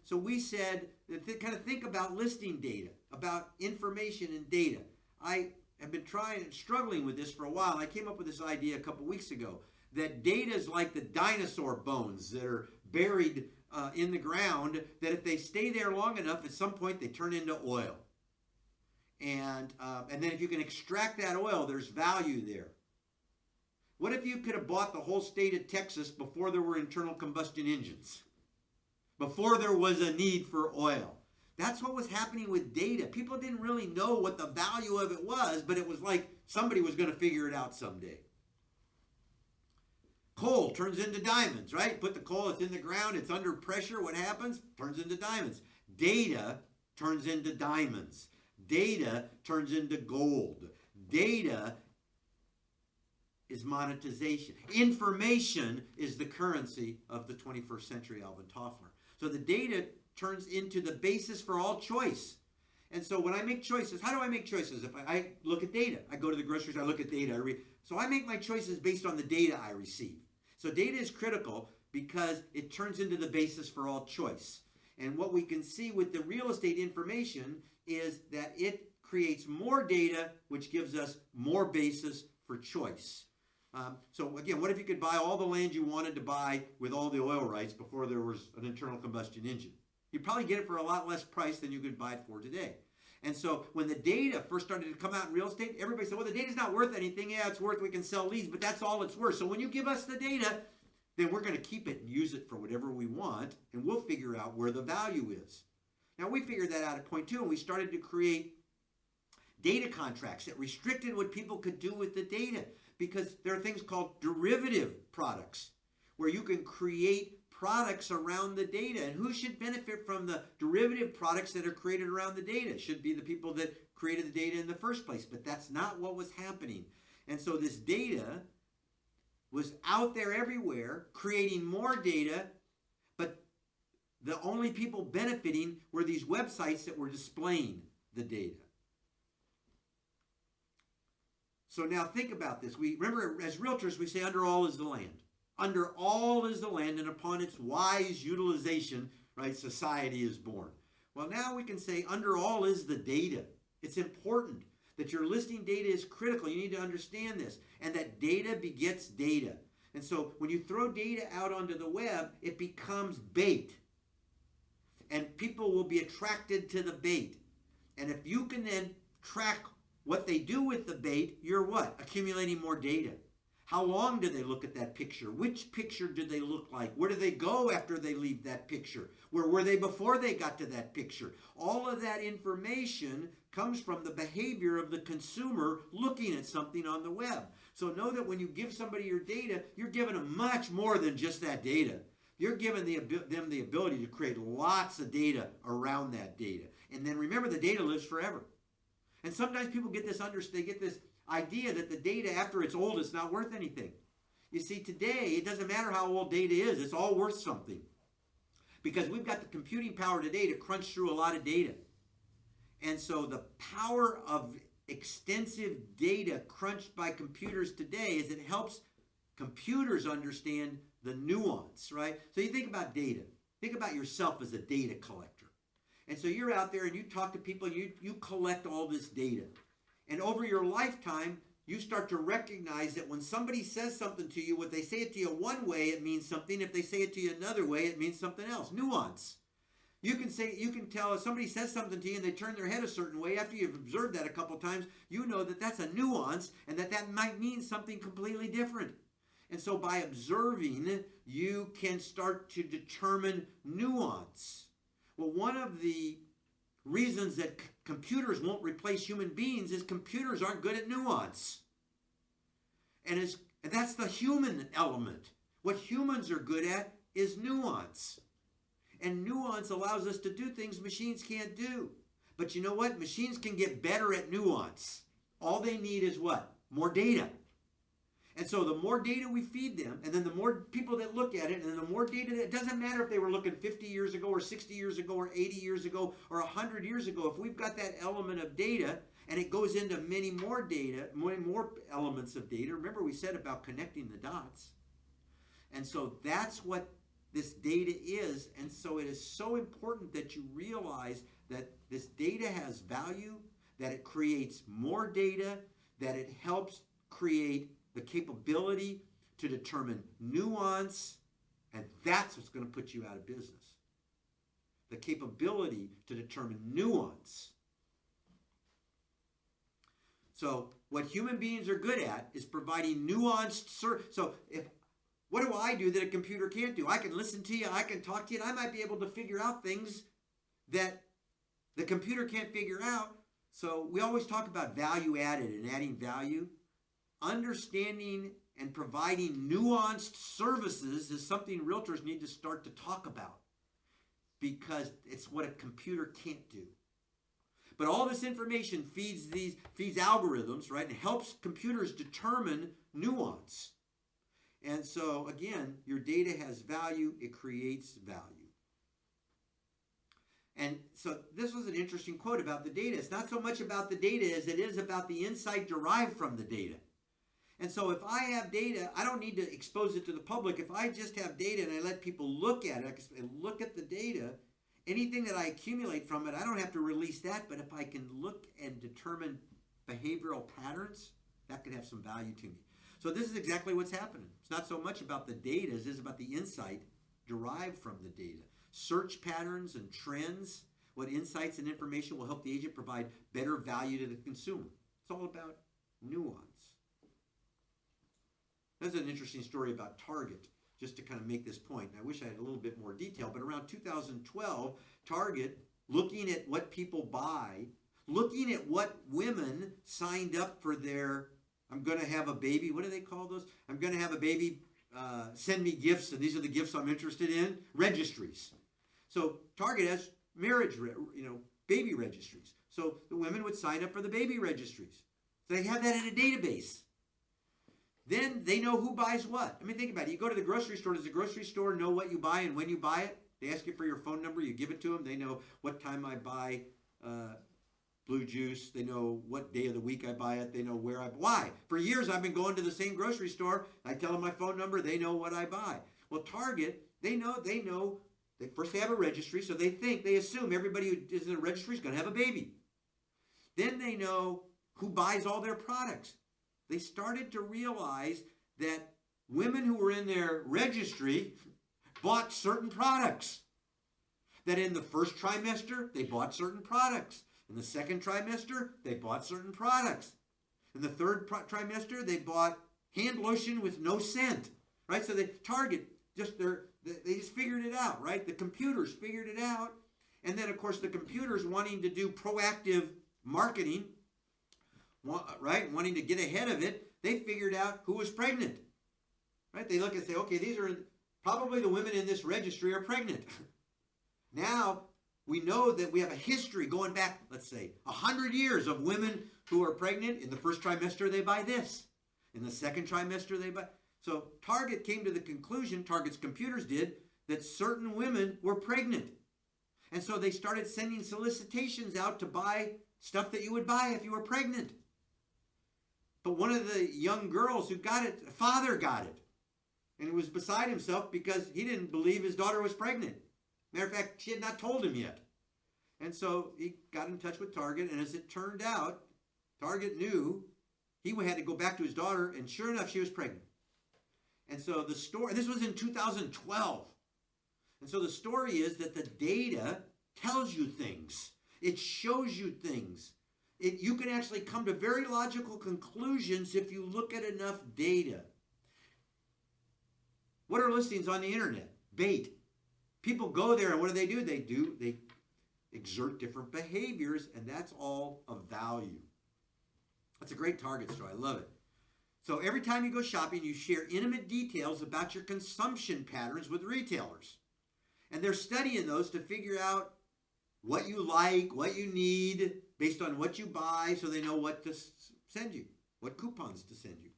so we said, kind of think about listing data, about information and data. I have been struggling with this for a while. I came up with this idea a couple weeks ago that data is like the dinosaur bones that are buried in the ground, that if they stay there long enough, at some point they turn into oil. And then if you can extract that oil, there's value there. What if you could have bought the whole state of Texas before there were internal combustion engines? Before there was a need for oil? That's what was happening with data. People didn't really know what the value of it was, but it was like somebody was going to figure it out someday. Coal turns into diamonds, right? Put the coal, it's in the ground, it's under pressure. What happens? Turns into diamonds. Data turns into diamonds. Data turns into gold. Data is monetization. Information is the currency of the 21st century, Alvin Toffler. So the data turns into the basis for all choice. And so when I make choices, how do I make choices? If I look at data, I go to the grocery store, I look at data. So I make my choices based on the data I receive. So data is critical because it turns into the basis for all choice. And what we can see with the real estate information is that it creates more data, which gives us more basis for choice. So again, what if you could buy all the land you wanted to buy with all the oil rights before there was an internal combustion engine? You'd probably get it for a lot less price than you could buy it for today. And so when the data first started to come out in real estate, everybody said, well, the data's not worth anything. Yeah, it's worth, we can sell leads, but that's all it's worth. So when you give us the data, then we're going to keep it and use it for whatever we want, and we'll figure out where the value is. Now, we figured that out at point two, and we started to create data contracts that restricted what people could do with the data, because there are things called derivative products, where you can create products around the data. And who should benefit from the derivative products that are created around the data? It should be the people that created the data in the first place, but that's not what was happening. And so this data was out there everywhere, creating more data, but the only people benefiting were these websites that were displaying the data. So now think about this. We remember, as realtors, we say under all is the land. Under all is the land, and upon its wise utilization, right, society is born. Well, now we can say under all is the data. It's important that your listing data is critical. You need to understand this, and that data begets data. And so when you throw data out onto the web, it becomes bait. And people will be attracted to the bait. And if you can then track what they do with the bait, you're what? Accumulating more data. How long do they look at that picture? Which picture do they look like? Where do they go after they leave that picture? Where were they before they got to that picture? All of that information comes from the behavior of the consumer looking at something on the web. So know that when you give somebody your data, you're giving them much more than just that data. You're giving them the ability to create lots of data around that data. And then remember, the data lives forever. And sometimes people get this idea that the data, after it's old, is not worth anything. You see, today, it doesn't matter how old data is. It's all worth something. Because we've got the computing power today to crunch through a lot of data. And so the power of extensive data crunched by computers today is it helps computers understand the nuance, right? So you think about data. Think about yourself as a data collector. And so you're out there and you talk to people, and you collect all this data. And over your lifetime, you start to recognize that when somebody says something to you, when they say it to you one way, it means something. If they say it to you another way, it means something else. Nuance. You can tell if somebody says something to you and they turn their head a certain way, after you've observed that a couple times, you know that that's a nuance and that might mean something completely different. And so by observing, you can start to determine nuance. Well, one of the reasons that computers won't replace human beings is computers aren't good at nuance. And that's the human element. What humans are good at is nuance. And nuance allows us to do things machines can't do. But you know what? Machines can get better at nuance. All they need is what? More data. And so the more data we feed them, and then the more people that look at it, and then the more data, it doesn't matter if they were looking 50 years ago or 60 years ago or 80 years ago or 100 years ago, if we've got that element of data and it goes into many more data, many more elements of data. Remember we said about connecting the dots. And so that's what this data is. And so it is so important that you realize that this data has value, that it creates more data, that it helps create the capability to determine nuance, and that's what's going to put you out of business. The capability to determine nuance. So what human beings are good at is providing nuanced So what do I do that a computer can't do? I can listen to you, I can talk to you, and I might be able to figure out things that the computer can't figure out. So we always talk about value added and adding value. Understanding and providing nuanced services is something realtors need to start to talk about, because it's what a computer can't do. But all this information feeds algorithms, right, and helps computers determine nuance. And so, again, your data has value. It creates value. And so this was an interesting quote about the data. It's not so much about the data as it is about the insight derived from the data. And so if I have data, I don't need to expose it to the public. If I just have data and I let people look at it, I can look at the data, anything that I accumulate from it, I don't have to release that. But if I can look and determine behavioral patterns, that could have some value to me. So this is exactly what's happening. It's not so much about the data as it is about the insight derived from the data. Search patterns and trends, what insights and information will help the agent provide better value to the consumer. It's all about nuance. That's an interesting story about Target, just to kind of make this point. And I wish I had a little bit more detail, but around 2012, Target, looking at what people buy, looking at what women signed up for their, I'm going to have a baby, what do they call those? I'm going to have a baby, send me gifts, and these are the gifts I'm interested in, registries. So Target has baby registries. So the women would sign up for the baby registries. So they have that in a database. Then they know who buys what. I mean, think about it. You go to the grocery store. Does the grocery store know what you buy and when you buy it? They ask you for your phone number. You give it to them. They know what time I buy blue juice. They know what day of the week I buy it. They know where I buy. Why? For years, I've been going to the same grocery store. I tell them my phone number. They know what I buy. Well, Target, they know. They have a registry, so they assume everybody who is in a registry is going to have a baby. Then they know who buys all their products. They started to realize that women who were in their registry bought certain products. That in the first trimester, they bought certain products. In the second trimester, they bought certain products. In the third trimester, they bought hand lotion with no scent. Right? So Target, they just figured it out, right? The computers figured it out. And then, of course, the computers wanting to do proactive marketing, right, wanting to get ahead of it, they figured out who was pregnant. Right? They look and say, okay, these are probably the women in this registry are pregnant. Now, we know that we have a history going back, let's say, 100 years of women who are pregnant. In the first trimester, they buy this. In the second trimester, they buy. So Target came to the conclusion, Target's computers did, that certain women were pregnant. And so they started sending solicitations out to buy stuff that you would buy if you were pregnant. But one of the young girls who got it, father got it. And he was beside himself because he didn't believe his daughter was pregnant. Matter of fact, she had not told him yet. And so he got in touch with Target, and as it turned out, Target knew he had to go back to his daughter, and sure enough, she was pregnant. And so the story, this was in 2012. And so the story is that the data tells you things. It shows you things. You can actually come to very logical conclusions if you look at enough data. What are listings on the internet? Bait. People go there, and what do? They exert different behaviors, and that's all of value. That's a great Target story. I love it. So every time you go shopping, you share intimate details about your consumption patterns with retailers. And they're studying those to figure out what you like, what you need, based on what you buy, so they know what to send you, what coupons to send you.